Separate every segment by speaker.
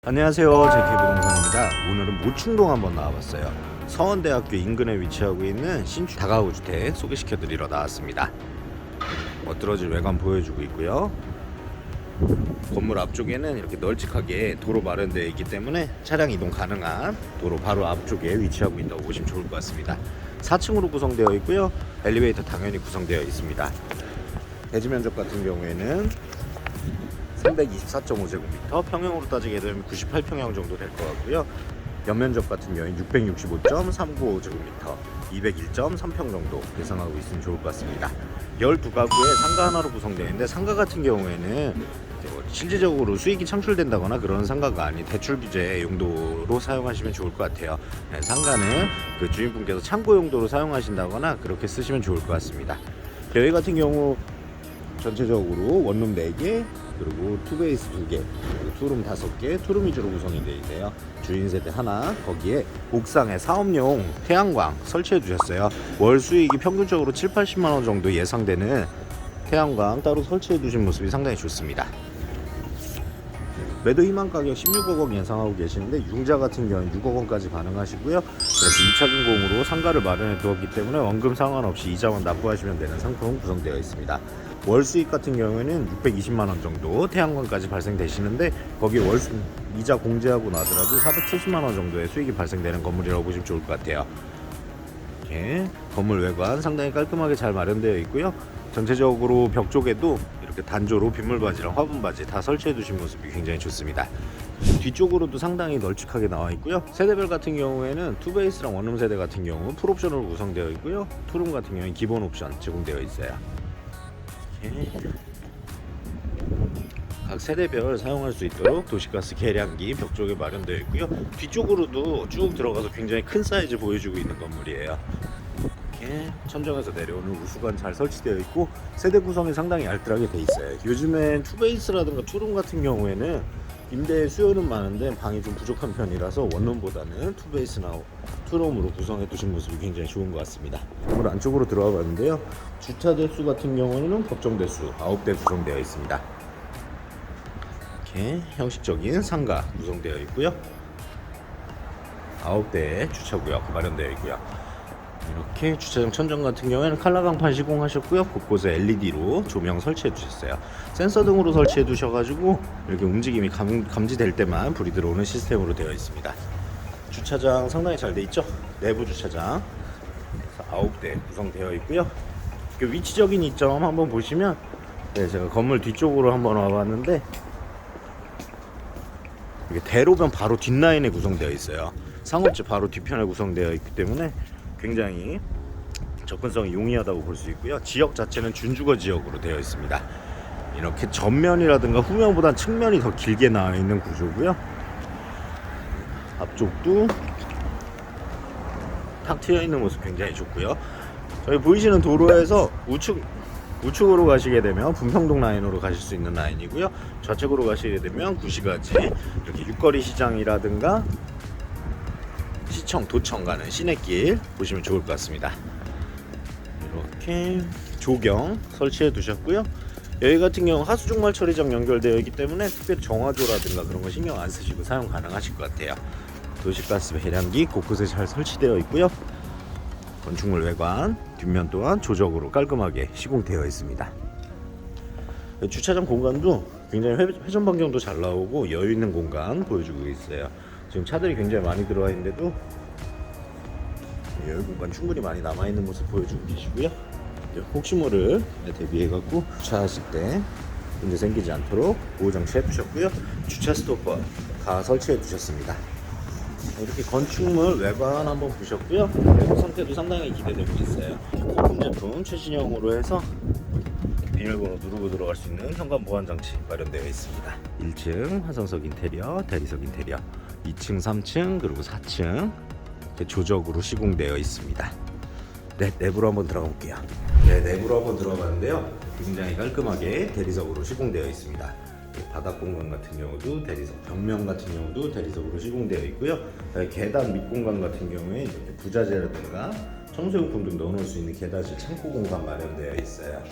Speaker 1: 안녕하세요, 제케부동산입니다. 오늘은 모충동 한번 나와봤어요. 서원대학교 인근에 위치하고 있는 신축 다가구 주택 소개시켜드리러 나왔습니다. 멋들어질 외관 보여주고 있고요. 건물 앞쪽에는 이렇게 널찍하게 도로 마련되어 있기 때문에 차량 이동 가능한 도로 바로 앞쪽에 위치하고 있다고 보시면 좋을 것 같습니다. 4층으로 구성되어 있고요. 엘리베이터 당연히 구성되어 있습니다. 대지 면적 같은 경우에는 324.5제곱미터, 평형으로 따지게 되면 98평형 정도 될 것 같고요. 연면적 같은 경우는 665.395제곱미터, 201.3평 정도 예상하고 있으면 좋을 것 같습니다. 12가구에 상가 하나로 구성되어 있는데, 상가 같은 경우에는 실질적으로 수익이 창출된다거나 그런 상가가 아닌 대출 규제 용도로 사용하시면 좋을 것 같아요. 상가는 그 주인분께서 창고 용도로 사용하신다거나 그렇게 쓰시면 좋을 것 같습니다. 여기 같은 경우 전체적으로 원룸 4개, 그리고 투베이스 2개, 그리고 투룸 5개, 투룸 위주로 구성이 되어 있어요. 주인 세대 하나, 거기에 옥상에 사업용 태양광 설치해 주셨어요. 월 수익이 평균적으로 7-80만 원 정도 예상되는 태양광 따로 설치해 두신 모습이 상당히 좋습니다. 매도 희망 가격 16억 원 예상하고 계시는데, 융자 같은 경우는 6억 원까지 가능하시고요. 이렇게 2차 준공으로 상가를 마련해 두었기 때문에 원금 상관없이 이자만 납부하시면 되는 상품 구성되어 있습니다. 월 수익 같은 경우에는 620만 원 정도 태양광까지 발생되시는데, 거기에 월 이자 공제하고 나더라도 470만 원 정도의 수익이 발생되는 건물이라고 보시면 좋을 것 같아요. 이렇게 건물 외관 상당히 깔끔하게 잘 마련되어 있고요. 전체적으로 벽 쪽에도 이렇게 단조로 빗물바지랑 화분바지 다 설치해 두신 모습이 굉장히 좋습니다. 뒤쪽으로도 상당히 널찍하게 나와 있고요. 세대별 같은 경우에는 투베이스랑 원룸 세대 같은 경우 풀옵션으로 구성되어 있고요. 투룸 같은 경우는 기본 옵션 제공되어 있어요. 각 세대별 사용할 수 있도록 도시가스 계량기 벽 쪽에 마련되어 있고요. 뒤쪽으로도 쭉 들어가서 굉장히 큰 사이즈 보여주고 있는 건물이에요. 이렇게 천정에서 내려오는 우수관 잘 설치되어 있고, 세대 구성이 상당히 알뜰하게 돼 있어요. 요즘엔 투베이스라든가 투룸 같은 경우에는 임대 수요는 많은데 방이 좀 부족한 편이라서 원룸보다는 투베이스나 투룸으로 구성해 두신 모습이 굉장히 좋은 것 같습니다. 건물 안쪽으로 들어가 봤는데요. 주차 대수 같은 경우에는 법정 대수 9대 구성되어 있습니다. 이렇게 형식적인 상가 구성되어 있고요. 9대의 주차구역 마련되어 있고요. 이렇게 주차장 천정 같은 경우에는 칼라 강판 시공하셨고요. 곳곳에 LED로 조명 설치해 두셨어요. 센서 등으로 설치해 두셔가지고 이렇게 움직임이 감지될 때만 불이 들어오는 시스템으로 되어 있습니다. 주차장 상당히 잘 돼 있죠. 내부 주차장 9대 구성되어 있고요. 그 위치적인 이점 한번 보시면, 제가 건물 뒤쪽으로 한번 와봤는데, 이게 대로변 바로 뒷라인에 구성되어 있어요. 상업지 바로 뒤편에 구성되어 있기 때문에 굉장히 접근성이 용이하다고 볼 수 있고요. 지역 자체는 준주거 지역으로 되어 있습니다. 이렇게 전면이라든가 후면보단 측면이 더 길게 나와 있는 구조고요. 앞쪽도 탁 트여 있는 모습 굉장히 좋고요. 저희 보이시는 도로에서 우측으로 가시게 되면 분평동 라인으로 가실 수 있는 라인이고요. 좌측으로 가시게 되면 구시가지, 이렇게 육거리 시장이라든가 시청, 도청 가는 시내길 보시면 좋을 것 같습니다. 이렇게 조경 설치해 두셨고요. 여기 같은 경우 하수종말 처리장 연결되어 있기 때문에 특별히 정화조라든가 그런 거 신경 안 쓰시고 사용 가능하실 것 같아요. 도시가스 배량기 곳곳에 잘 설치되어 있고요. 건축물 외관 뒷면 또한 조적으로 깔끔하게 시공되어 있습니다. 주차장 공간도 굉장히 회전 반경도 잘 나오고 여유 있는 공간 보여주고 있어요. 지금 차들이 굉장히 많이 들어와 있는데도 여유 공간 충분히 많이 남아 있는 모습 보여주고 계시고요. 혹시 모를 대비해 갖고 주차하실 때 문제 생기지 않도록 보호 장치 해두셨고요. 주차 스토퍼 다 설치해 두셨습니다. 이렇게 건축물 외관 한번 보셨고요. 내부 상태도 상당히 기대되고 있어요. 소품 제품 최신형으로 해서 비밀번호 누르고 들어갈 수 있는 현관 보안 장치 마련되어 있습니다. 1층 화성석 인테리어, 대리석 인테리어, 2층, 3층, 그리고 4층 이렇게 조적으로 시공되어 있습니다. 네, 내부로 한번 들어가 볼게요. 네, 내부로 한번 들어가는데요. 굉장히 깔끔하게 대리석으로 시공되어 있습니다. 바닥 공간 같은 경우도 대리석, 벽면 같은 경우도 대리석으로 시공되어 있고요. 계단 밑 공간 같은 경우에 이렇게 부자재라든가 청소용품 등 넣어놓을 수 있는 계단실 창고 공간 마련되어 있어요.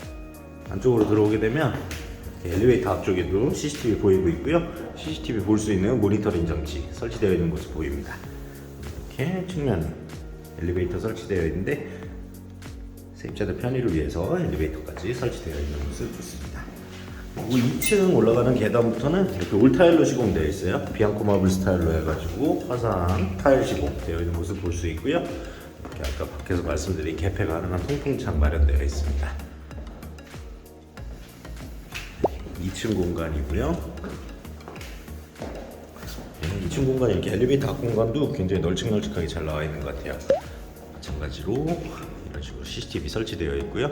Speaker 1: 안쪽으로 들어오게 되면 엘리베이터 앞쪽에도 CCTV 보이고 있고요. CCTV 볼 수 있는 모니터링 장치 설치되어 있는 모습 보입니다. 이렇게 측면에 엘리베이터 설치되어 있는데 세입자들 편의를 위해서 엘리베이터까지 설치되어 있는 모습 좋습니다. 그리고 2층 올라가는 계단부터는 이렇게 올타일로 시공되어 있어요. 비앙코 마블 스타일로 해가지고 화사한 타일 시공되어 있는 모습 볼 수 있고요. 이렇게 아까 밖에서 말씀드린 개폐 가능한 통풍창 마련되어 있습니다. 2층 공간이고요. 2층 공간 이렇게 엘리베이터 앞 공간도 굉장히 널찍널찍하게 잘 나와 있는 것 같아요. 마찬가지로 이런 식으로 CCTV 설치되어 있고요.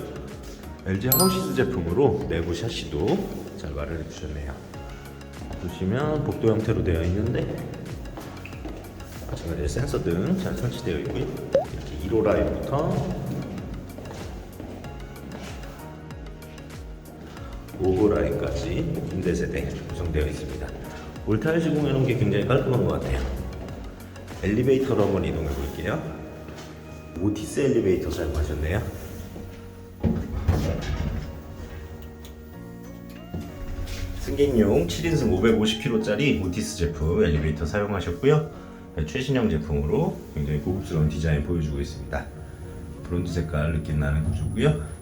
Speaker 1: LG 하우시스 제품으로 내부 샤시도 잘 마련해 주셨네요. 보시면 복도 형태로 되어 있는데 마찬가지로 센서 등 잘 설치되어 있고요. 이렇게 1호 라인부터 5호 라인까지 임대 세대 구성되어 있습니다. 올타일 시공해 놓은 게 굉장히 깔끔한 것 같아요. 엘리베이터로 한번 이동해 볼게요. 오티스 엘리베이터 사용하셨네요. 승객용 7인승 550kg짜리 오티스 제품 엘리베이터 사용하셨고요. 최신형 제품으로 굉장히 고급스러운 디자인 보여주고 있습니다. 브론즈 색깔 느낌 나는 구조고요.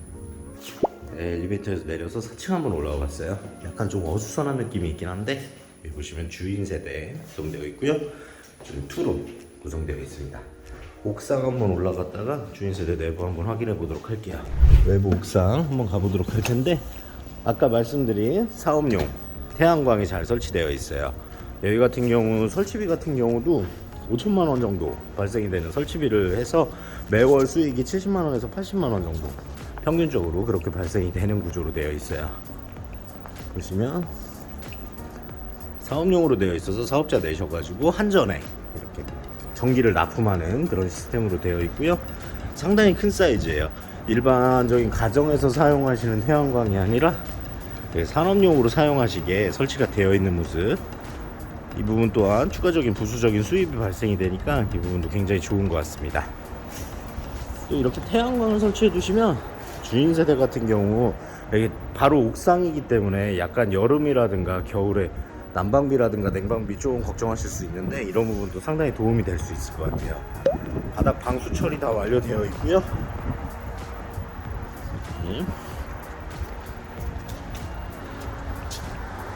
Speaker 1: 엘리베이터에서 내려서 4층 한번 올라가 봤어요. 약간 좀 어수선한 느낌이 있긴 한데 여기 보시면 주인 세대 구성되어 있고요. 지금 투룸 구성되어 있습니다. 옥상 한번 올라갔다가 주인 세대 내부 한번 확인해 보도록 할게요. 외부 옥상 한번 가보도록 할 텐데 아까 말씀드린 사업용 태양광이 잘 설치되어 있어요. 여기 같은 경우 설치비 같은 경우도 5천만 원 정도 발생이 되는 설치비를 해서 매월 수익이 70만 원에서 80만 원 정도 평균적으로 그렇게 발생이 되는 구조로 되어 있어요. 보시면 사업용으로 되어 있어서 사업자 내셔가지고 한전에 이렇게 전기를 납품하는 그런 시스템으로 되어 있고요. 상당히 큰 사이즈예요. 일반적인 가정에서 사용하시는 태양광이 아니라 산업용으로 사용하시기에 설치가 되어 있는 모습. 이 부분 또한 추가적인 부수적인 수입이 발생이 되니까 이 부분도 굉장히 좋은 것 같습니다. 또 이렇게 태양광을 설치해 두시면 주인 세대 같은 경우 여기 바로 옥상이기 때문에 약간 여름이라든가 겨울에 난방비라든가 냉방비 좀 걱정하실 수 있는데 이런 부분도 상당히 도움이 될 수 있을 것 같아요. 바닥 방수 처리 다 완료되어 있고요.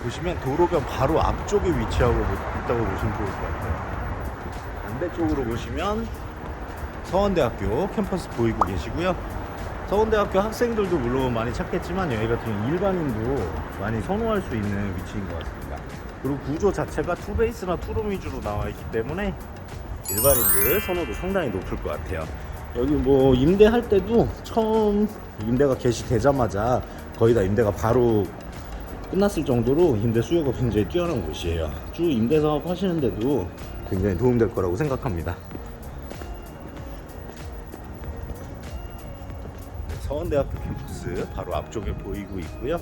Speaker 1: 보시면 도로변 바로 앞쪽에 위치하고 있다고 보시면 좋을 것 같아요. 반대쪽으로 보시면 서원대학교 캠퍼스 보이고 계시고요. 서원대학교 학생들도 물론 많이 찾겠지만 여기 같은 경우 일반인도 많이 선호할 수 있는 위치인 것 같습니다. 그리고 구조 자체가 투베이스나 투룸 위주로 나와 있기 때문에 일반인들 선호도 상당히 높을 것 같아요. 여기 뭐 임대할 때도 처음 임대가 개시되자마자 거의 다 임대가 바로 끝났을 정도로 임대 수요가 굉장히 뛰어난 곳이에요. 쭉 임대 사업 하시는데도 굉장히 도움될 거라고 생각합니다. 서원대학교 캠퍼스 바로 앞쪽에 보이고 있고요.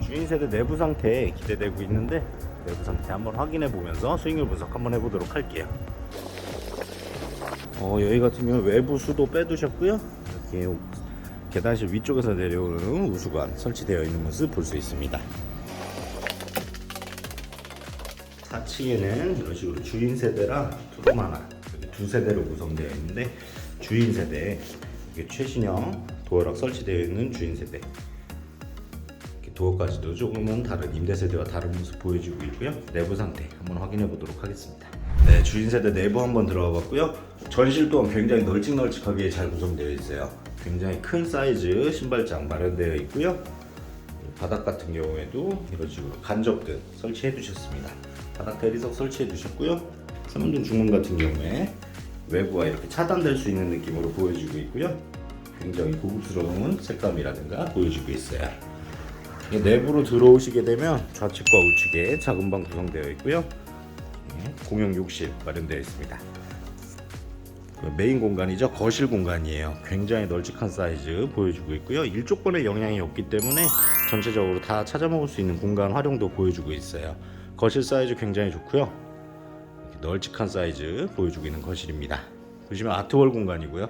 Speaker 1: 주인 세대 내부 상태 기대되고 있는데 내부 상태 한번 확인해 보면서 수익률 분석 한번 해보도록 할게요. 여기 같은 경우 외부 수도 빼두셨고요. 이렇게 계단실 위쪽에서 내려오는 우수관 설치되어 있는 모습 볼 수 있습니다. 4층에는 이런 식으로 주인 세대랑 투룸 하나 두 세대로 구성되어 있는데 주인 세대 이게 최신형 도어락 설치되어 있는 주인 세대 도어까지도 조금은 다른 임대 세대와 다른 모습 보여주고 있고요. 내부 상태 한번 확인해 보도록 하겠습니다. 네, 주인 세대 내부 한번 들어가 봤고요. 전실 또한 굉장히 널찍널찍하게 잘 구성되어 있어요. 굉장히 큰 사이즈 신발장 마련되어 있고요. 바닥 같은 경우에도 이런 식으로 간접등 설치해 두셨습니다. 바닥 대리석 설치해 두셨고요. 3문 중문 같은 경우에 외부와 이렇게 차단될 수 있는 느낌으로 보여주고 있고요. 굉장히 고급스러운 색감이라든가 보여주고 있어요. 내부로 들어오시게 되면 좌측과 우측에 작은 방 구성되어 있고요. 공용 욕실 마련되어 있습니다. 메인 공간이죠. 거실 공간이에요. 굉장히 널찍한 사이즈 보여주고 있고요. 일조권에 영향이 없기 때문에 전체적으로 다 찾아 먹을 수 있는 공간 활용도 보여주고 있어요. 거실 사이즈 굉장히 좋고요. 이렇게 널찍한 사이즈 보여주고 있는 거실입니다. 보시면 아트월 공간이고요.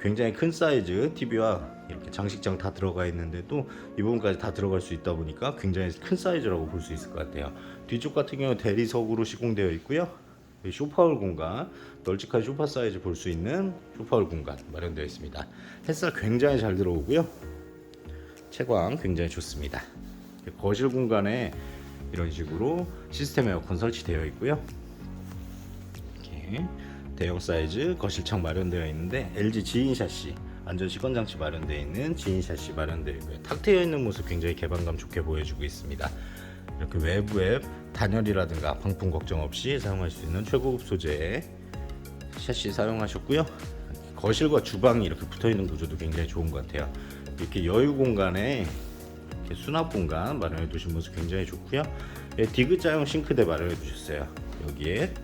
Speaker 1: 굉장히 큰 사이즈 TV와 이렇게 장식장 다 들어가 있는데도 이 부분까지 다 들어갈 수 있다 보니까 굉장히 큰 사이즈라고 볼 수 있을 것 같아요. 뒤쪽 같은 경우 대리석으로 시공되어 있고요. 쇼파홀 공간, 널찍한 쇼파 사이즈 볼 수 있는 쇼파홀 공간 마련되어 있습니다. 햇살 굉장히 잘 들어오고요. 채광 굉장히 좋습니다. 거실 공간에 이런 식으로 시스템 에어컨 설치되어 있고요. 이렇게 대형 사이즈 거실창 마련되어 있는데 LG 지인 샤시 안전 시건 장치 마련되어 있는 지인 샤시 마련되어 있고요. 탁 트여 있는 모습 굉장히 개방감 좋게 보여주고 있습니다. 이렇게 외부에 단열이라든가 방풍 걱정 없이 사용할 수 있는 최고급 소재의 샤시 사용하셨고요. 거실과 주방이 이렇게 붙어 있는 구조도 굉장히 좋은 것 같아요. 이렇게 여유 공간에 이렇게 수납 공간 마련해 두신 모습 굉장히 좋고요. 디귿자형 싱크대 마련해 두셨어요. 여기에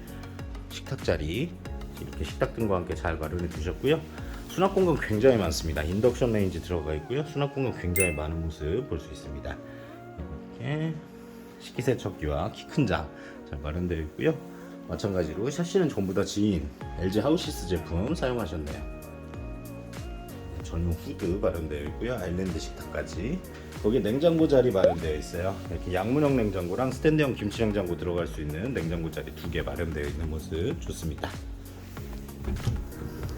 Speaker 1: 식탁 자리 이렇게 식탁 등과 함께 잘 마련해 두셨고요. 수납 공간 굉장히 많습니다. 인덕션 레인지 들어가 있고요. 수납 공간 굉장히 많은 모습 볼 수 있습니다. 이렇게 식기세척기와 키 큰 장 잘 마련되어 있고요. 마찬가지로 샤시는 전부 다 지인 LG 하우시스 제품 사용하셨네요. 전용 후드 마련되어 있고요. 아일랜드 식탁까지. 거기에 냉장고 자리 마련되어 있어요. 이렇게 양문형 냉장고랑 스탠드형 김치 냉장고 들어갈 수 있는 냉장고 자리 2개 마련되어 있는 모습 좋습니다.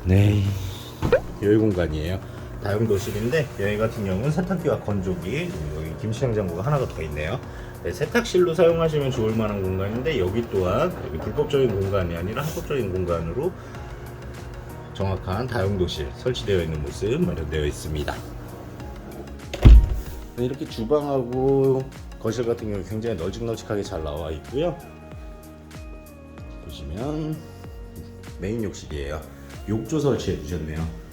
Speaker 1: 네, 여유 공간이에요. 다용도실인데 여기 같은 경우는 세탁기와 건조기, 여기 김치 냉장고가 하나가 더 있네요. 네, 세탁실로 사용하시면 좋을 만한 공간인데 여기 또한 여기 불법적인 공간이 아니라 합법적인 공간으로 정확한 다용도실 설치되어 있는 모습 마련되어 있습니다. 이렇게 주방하고 거실 같은 경우 굉장히 널찍널찍하게 잘 나와 있고요. 보시면 메인 욕실이에요. 욕조 설치해 두셨네요.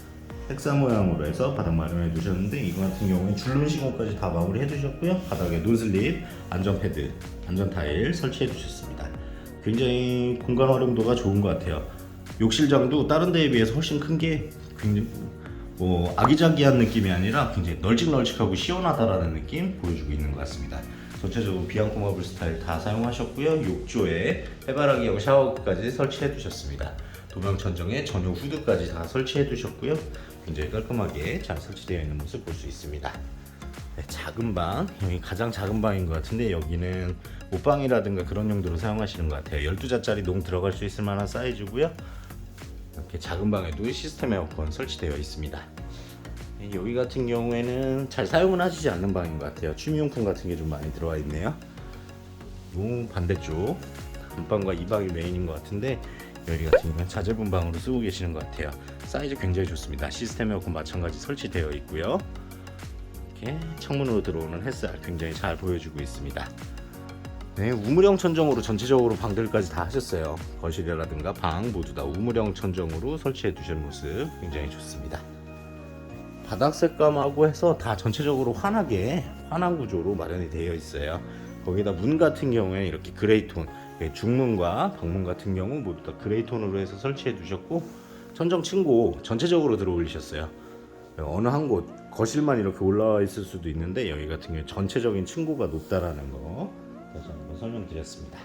Speaker 1: 색상 모양으로 해서 바닥 마련해 두셨는데 이거 같은 경우는 줄눈 시공까지 다 마무리 해 두셨고요. 바닥에 논슬립, 안전 패드, 안전 타일 설치해 두셨습니다. 굉장히 공간 활용도가 좋은 것 같아요. 욕실장도 다른 데에 비해서 훨씬 큰 게 굉장히 아기자기한 느낌이 아니라 굉장히 널찍널찍하고 시원하다라는 느낌 보여주고 있는 것 같습니다. 전체적으로 비앙코 마블 스타일 다 사용하셨고요. 욕조에 해바라기형 샤워기까지 설치해 두셨습니다. 도면 천정에 전용 후드까지 다 설치해 두셨고요. 굉장히 깔끔하게 잘 설치되어 있는 모습 볼 수 있습니다. 네, 작은 방, 여기 가장 작은 방인 것 같은데 여기는 옷방이라든가 그런 용도로 사용하시는 것 같아요. 12자짜리 농 들어갈 수 있을 만한 사이즈고요. 이렇게 작은 방에도 시스템 에어컨 설치되어 있습니다. 네, 여기 같은 경우에는 잘 사용은 하시지 않는 방인 것 같아요. 취미용품 같은 게 좀 많이 들어와 있네요. 요 반대쪽 안방과 이 방이 메인인 것 같은데 여기 같은 경우는 자재분 방으로 쓰고 계시는 것 같아요. 사이즈 굉장히 좋습니다. 시스템 에어컨 마찬가지 설치되어 있고요. 이렇게 창문으로 들어오는 햇살 굉장히 잘 보여주고 있습니다. 네, 우물형 천정으로 전체적으로 방들까지 다 하셨어요. 거실이라든가 방 모두 다 우물형 천정으로 설치해 두신 모습 굉장히 좋습니다. 바닥 색감하고 해서 다 전체적으로 환한 구조로 마련이 되어 있어요. 거기다 문 같은 경우에 이렇게 그레이톤, 중문과 방문 같은 경우 모두 다 그레이톤으로 해서 설치해 두셨고 천정 층고 전체적으로 들어 올리셨어요. 어느 한 곳 거실만 이렇게 올라와 있을 수도 있는데 여기 같은 경우 전체적인 층고가 높다라는 거 다시 한번 설명드렸습니다.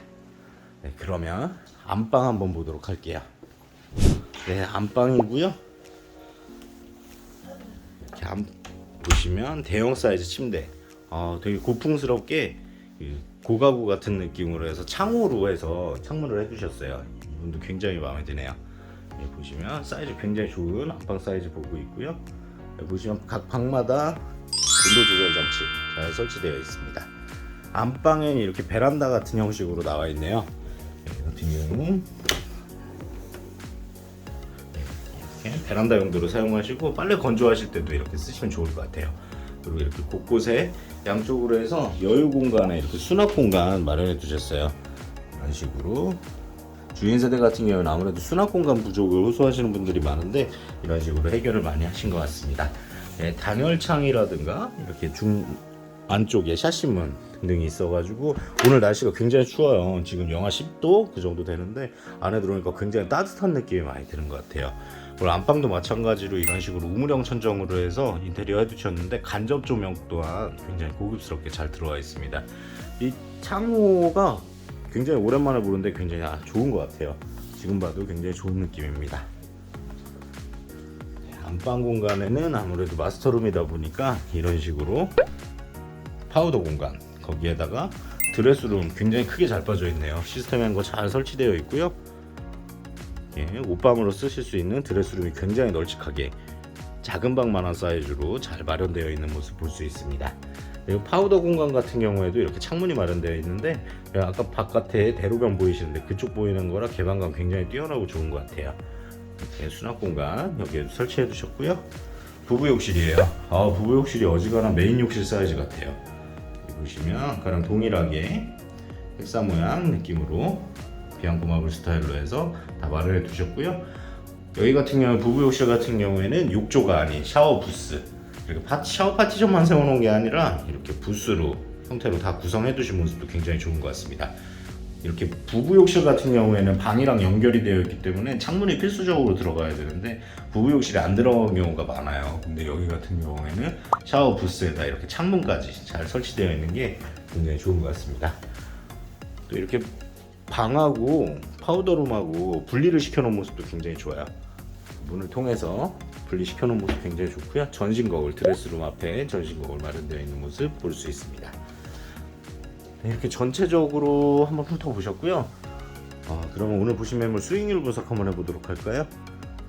Speaker 1: 네, 그러면 안방 한번 보도록 할게요. 네, 안방이고요. 이렇게 보시면 대형 사이즈 침대, 되게 고풍스럽게 고가구 같은 느낌으로 해서 창호로 해서 창문을 해주셨어요. 이분도 굉장히 마음에 드네요. 네, 보시면 사이즈 굉장히 좋은 안방 사이즈 보고 있고요. 네, 보시면 각 방마다 온도 조절 장치 잘 설치되어 있습니다. 안방엔 이렇게 베란다 같은 형식으로 나와 있네요. 여기 같은 경우 이렇게 베란다 용도로 사용하시고 빨래 건조하실 때도 이렇게 쓰시면 좋을 것 같아요. 그리고 이렇게 곳곳에 양쪽으로 해서 여유 공간에 이렇게 수납 공간 마련해 두셨어요. 이런 식으로 주인 세대 같은 경우는 아무래도 수납 공간 부족을 호소하시는 분들이 많은데 이런 식으로 해결을 많이 하신 것 같습니다. 네, 단열창이라든가 이렇게 안쪽에 샤시문 등등이 있어가지고 오늘 날씨가 굉장히 추워요. 지금 영하 10도 그 정도 되는데 안에 들어오니까 굉장히 따뜻한 느낌이 많이 드는 것 같아요. 오늘 안방도 마찬가지로 이런 식으로 우물형 천정으로 해서 인테리어 해두셨는데 간접 조명 또한 굉장히 고급스럽게 잘 들어와 있습니다. 이 창호가 굉장히 오랜만에 보는데 굉장히 좋은 것 같아요. 지금 봐도 굉장히 좋은 느낌입니다. 안방 공간에는 아무래도 마스터룸이다 보니까 이런 식으로 파우더 공간, 거기에다가 드레스룸 굉장히 크게 잘 빠져 있네요. 시스템 앵거 잘 설치되어 있고요. 예, 옷방으로 쓰실 수 있는 드레스룸이 굉장히 널찍하게 작은 방만한 사이즈로 잘 마련되어 있는 모습 볼 수 있습니다. 그리고 파우더 공간 같은 경우에도 이렇게 창문이 마련되어 있는데, 아까 바깥에 대로변 보이시는데 그쪽 보이는 거라 개방감 굉장히 뛰어나고 좋은 것 같아요. 이렇게 수납 공간 여기에도 설치해 두셨고요. 부부 욕실이에요. 부부 욕실이 어지간한 메인 욕실 사이즈 같아요. 여기 보시면 아까랑 동일하게 헥사 모양 느낌으로 비앙코 마블 스타일로 해서 다 마련해 두셨고요. 여기 같은 경우 부부 욕실 같은 경우에는 욕조가 아닌 샤워 부스, 이렇게 샤워 파티션만 세워놓은 게 아니라 이렇게 부스로 형태로 다 구성해 두신 모습도 굉장히 좋은 것 같습니다. 이렇게 부부 욕실 같은 경우에는 방이랑 연결이 되어 있기 때문에 창문이 필수적으로 들어가야 되는데 부부 욕실이 안 들어간 경우가 많아요. 근데 여기 같은 경우에는 샤워 부스에다 이렇게 창문까지 잘 설치되어 있는 게 굉장히 좋은 것 같습니다. 또 이렇게 방하고 파우더룸하고 분리를 시켜놓은 모습도 굉장히 좋아요. 문을 통해서 분리시켜놓은 모습 굉장히 좋고요. 전신 거울, 드레스룸 앞에 전신 거울 마련되어 있는 모습 볼 수 있습니다. 네, 이렇게 전체적으로 한번 훑어보셨고요. 그러면 오늘 보신 매물 수익률 분석 한번 해보도록 할까요?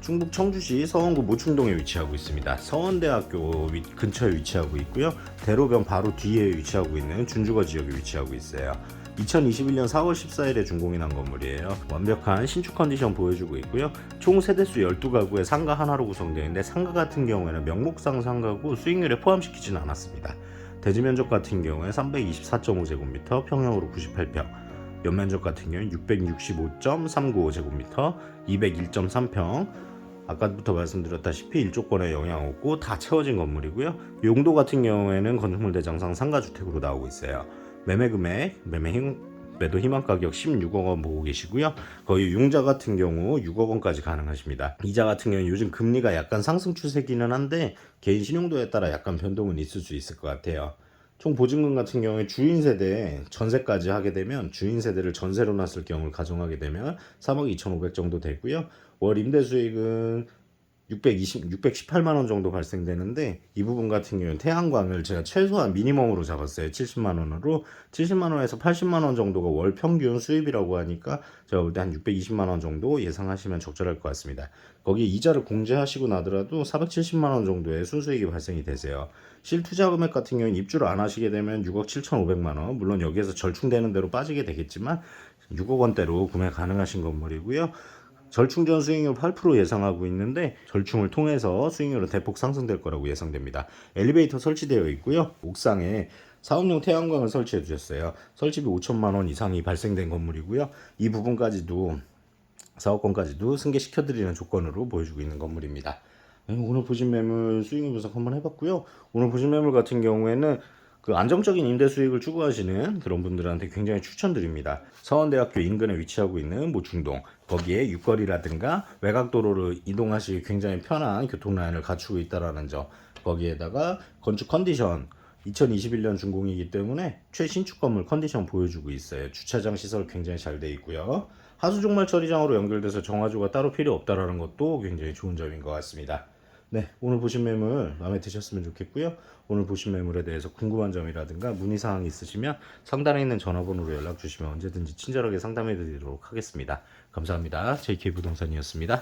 Speaker 1: 충북 청주시 서원구 모충동에 위치하고 있습니다. 서원대학교 근처에 위치하고 있고요. 대로변 바로 뒤에 위치하고 있는 준주거 지역에 위치하고 있어요. 2021년 4월 14일에 준공이 난 건물이에요. 완벽한 신축 컨디션 보여주고 있고요. 총 세대수 12가구의 상가 하나로 구성되어 있는데, 상가 같은 경우에는 명목상 상가고 수익률에 포함시키지는 않았습니다. 대지 면적 같은 경우에 324.5제곱미터, 평형으로 98평, 연면적 같은 경우는 665.395제곱미터, 201.3평, 아까부터 말씀드렸다시피 일조권에 영향 없고 다 채워진 건물이고요. 용도 같은 경우에는 건축물 대장상 상가주택으로 나오고 있어요. 매매 금액, 매도 희망 가격 16억 원 보고 계시고요. 거의 융자 같은 경우 6억 원까지 가능하십니다. 이자 같은 경우는 요즘 금리가 약간 상승 추세기는 한데 개인 신용도에 따라 약간 변동은 있을 수 있을 것 같아요. 총 보증금 같은 경우에 주인 세대 전세까지 하게 되면, 주인 세대를 전세로 놨을 경우를 가정하게 되면 3억 2,500 정도 되고요. 월 임대 수익은 618만 원 정도 발생되는데, 이 부분 같은 경우는 태양광을 제가 최소한 미니멈으로 잡았어요. 70만 원으로. 70만 원에서 80만 원 정도가 월 평균 수입이라고 하니까 제가 볼 때 한 620만 원 정도 예상하시면 적절할 것 같습니다. 거기에 이자를 공제하시고 나더라도 470만 원 정도의 순수익이 발생이 되세요. 실투자 금액 같은 경우는 입주를 안 하시게 되면 6억 7,500만 원, 물론 여기에서 절충되는 대로 빠지게 되겠지만 6억 원대로 구매 가능하신 건물이고요. 절충전 수익률 8% 예상하고 있는데, 절충을 통해서 수익률은 대폭 상승될 거라고 예상됩니다. 엘리베이터 설치되어 있고요. 옥상에 사업용 태양광을 설치해 주셨어요. 설치비 5천만 원 이상이 발생된 건물이고요. 이 부분까지도 사업권까지도 승계시켜드리는 조건으로 보여주고 있는 건물입니다. 오늘 보신 매물 수익률 분석 한번 해봤고요. 오늘 보신 매물 같은 경우에는 안정적인 임대 수익을 추구하시는 그런 분들한테 굉장히 추천드립니다. 서원대학교 인근에 위치하고 있는 모충동, 거기에 육거리라든가 외곽도로를 이동하시기 굉장히 편한 교통라인을 갖추고 있다는 점, 거기에다가 건축 컨디션 2021년 준공이기 때문에 최신축 건물 컨디션 보여주고 있어요. 주차장 시설 굉장히 잘 돼 있고요. 하수종말 처리장으로 연결돼서 정화조가 따로 필요 없다는 것도 굉장히 좋은 점인 것 같습니다. 네, 오늘 보신 매물 마음에 드셨으면 좋겠고요. 오늘 보신 매물에 대해서 궁금한 점이라든가 문의사항이 있으시면 상단에 있는 전화번호로 연락 주시면 언제든지 친절하게 상담해 드리도록 하겠습니다. 감사합니다. JK부동산이었습니다.